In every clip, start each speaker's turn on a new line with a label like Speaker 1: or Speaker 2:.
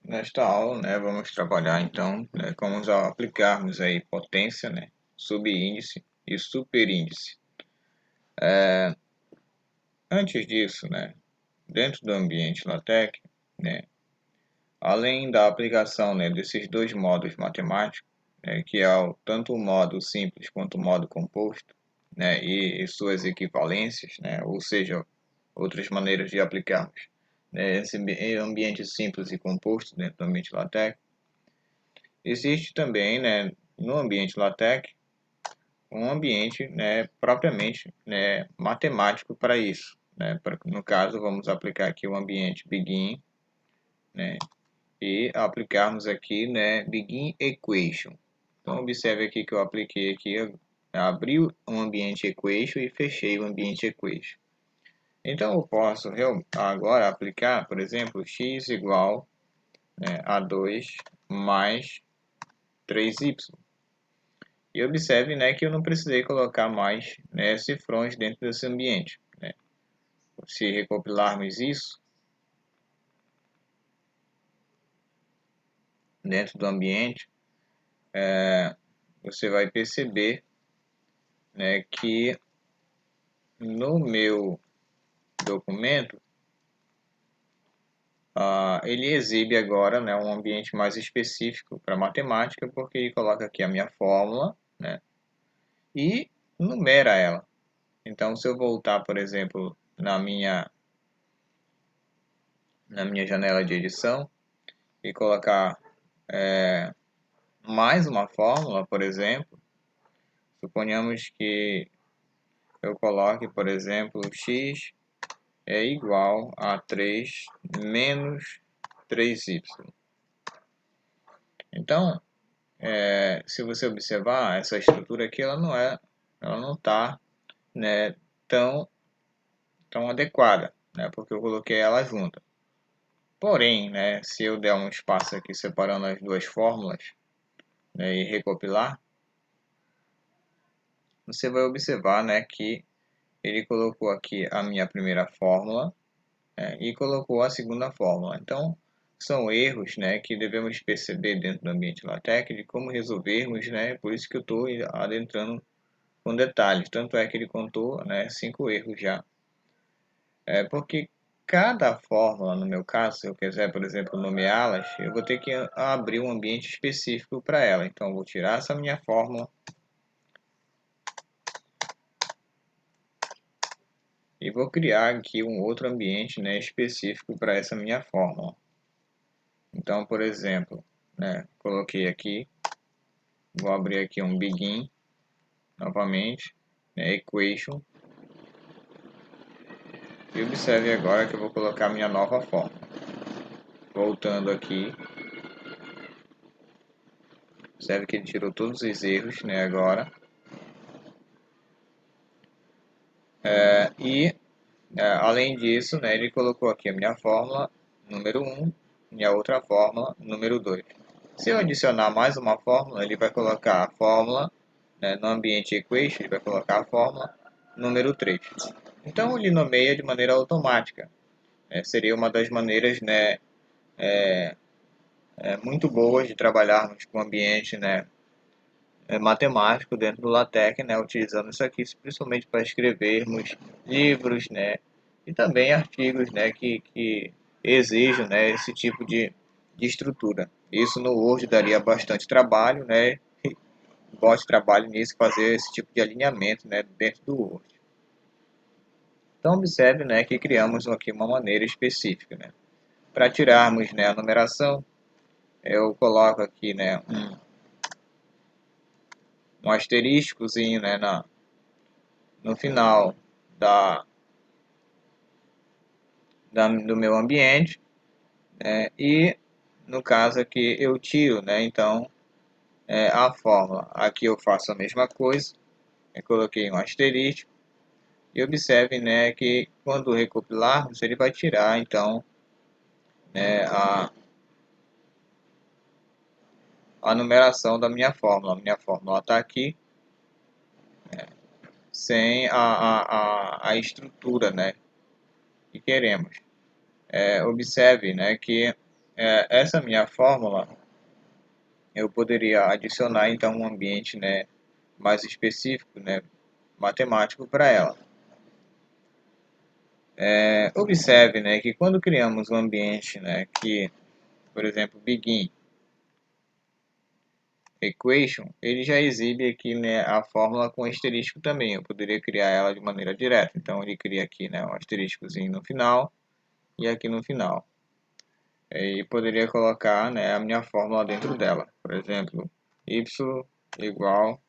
Speaker 1: Nesta aula, né, vamos trabalhar então, né, como aplicarmos aí potência, né, subíndice e superíndice. Antes disso, né, dentro do ambiente LaTeX, né, além da aplicação, né, desses dois modos matemáticos, né, que é tanto o modo simples quanto o modo composto, né, e suas equivalências, né, ou seja, outras maneiras de aplicarmos, né, esse ambiente simples e composto dentro do ambiente LaTeX. Existe também, né, no ambiente LaTeX, um ambiente, né, propriamente, né, matemático para isso. Né? No caso, vamos aplicar aqui o ambiente Begin, né, e aplicarmos aqui, né, Begin Equation. Então, observe aqui que eu apliquei aqui, abri um ambiente Equation e fechei o ambiente Equation. Então, eu posso agora aplicar, por exemplo, x igual, né, a 2 mais 3y. E observe, né, que eu não precisei colocar mais, né, cifrões dentro desse ambiente. Né? Se recopilarmos isso dentro do ambiente, você vai perceber, né, que no meu documento ele exibe agora, né, um ambiente mais específico para matemática, porque ele coloca aqui a minha fórmula, né, e numera ela. Então, se eu voltar, por exemplo, na minha janela de edição e colocar mais uma fórmula, por exemplo, suponhamos que eu coloque, por exemplo, x é igual a 3 menos 3y. Então, se você observar, essa estrutura aqui, ela não está, né, tão adequada, né, porque eu coloquei ela junta. Porém, né, se eu der um espaço aqui separando as duas fórmulas, né, e recopilar, você vai observar, né, que ele colocou aqui a minha primeira fórmula, e colocou a segunda fórmula. Então, são erros, né, que devemos perceber dentro do ambiente LaTeX de como resolvermos, né, por isso que eu estou adentrando com detalhes. Tanto é que ele contou, né, 5 erros já. Porque cada fórmula, no meu caso, se eu quiser, por exemplo, nomeá-las, eu vou ter que abrir um ambiente específico para ela. Então, eu vou tirar essa minha fórmula e vou criar aqui um outro ambiente, né, específico para essa minha fórmula. Então, por exemplo, né, coloquei aqui, vou abrir aqui um Begin, novamente, né, Equation, e observe agora que eu vou colocar minha nova fórmula. Voltando aqui, observe que ele tirou todos os erros, né, agora. Além disso, né, ele colocou aqui a minha fórmula número 1 e a outra fórmula número 2. Se eu adicionar mais uma fórmula, ele vai colocar a fórmula, né, no ambiente equation, ele vai colocar a fórmula número 3. Então, ele nomeia de maneira automática. Seria uma das maneiras, né, muito boas de trabalharmos com o ambiente, né, matemático dentro do LaTeX, né, utilizando isso aqui, principalmente para escrevermos livros, né, e também artigos, né, que exijam, né, esse tipo de estrutura. Isso no Word daria bastante trabalho, né, e gosto de trabalho nisso, fazer esse tipo de alinhamento, né, dentro do Word. Então observe, né, que criamos aqui uma maneira específica, né. Para tirarmos, né, a numeração, eu coloco aqui, né, um asteriscozinho, né, no final do meu ambiente, e no caso aqui eu tiro, né, então a fórmula. Aqui eu faço a mesma coisa, eu coloquei um asterisco e observe, né, que quando recopilarmos ele vai tirar então, né, a numeração da minha fórmula. A minha fórmula está aqui sem a estrutura, né, que queremos. Observe, né, que essa minha fórmula, eu poderia adicionar então um ambiente, né, mais específico, né, matemático para ela. Observe, né, que quando criamos um ambiente, né, que, por exemplo, begin equation, ele já exibe aqui, né, a fórmula com asterisco também. Eu poderia criar ela de maneira direta. Então ele cria aqui, né, um asteriscozinho no final e aqui no final. E poderia colocar, né, a minha fórmula dentro dela. Por exemplo, y igual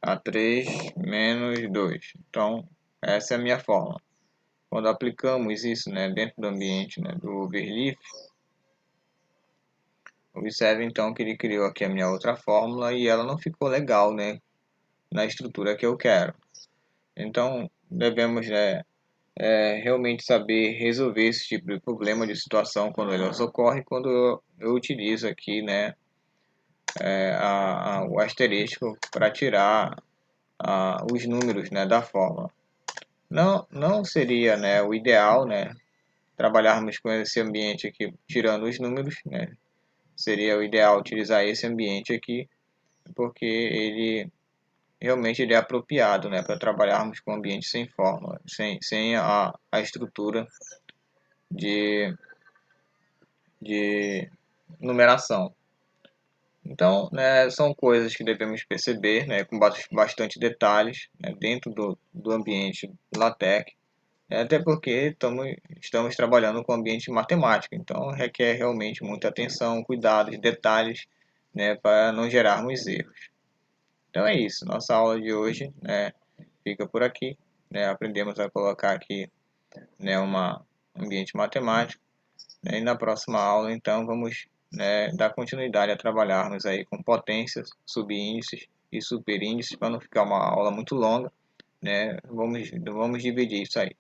Speaker 1: a 3 menos 2. Então essa é a minha fórmula. Quando aplicamos isso, né, dentro do ambiente, né, do overleaf, observe então que ele criou aqui a minha outra fórmula e ela não ficou legal, né, na estrutura que eu quero. Então devemos, realmente saber resolver esse tipo de problema de situação quando ele ocorre, quando eu utilizo aqui, né, o asterisco para tirar os números, né, da fórmula. Não seria, né, o ideal, né, trabalharmos com esse ambiente aqui tirando os números, né? Seria o ideal utilizar esse ambiente aqui, porque ele é apropriado, né, para trabalharmos com ambiente sem fórmula, sem a estrutura de, de numeração. Então, né, são coisas que devemos perceber, né, com bastante detalhes, né, dentro do ambiente LaTeX, até porque estamos trabalhando com ambiente matemático, então requer realmente muita atenção, cuidados, detalhes, né, para não gerarmos erros. Então é isso, nossa aula de hoje, né, fica por aqui, né, aprendemos a colocar aqui, né, um ambiente matemático, né, e na próxima aula então vamos, né, dar continuidade a trabalharmos aí com potências, subíndices e superíndices para não ficar uma aula muito longa, né, vamos dividir isso aí.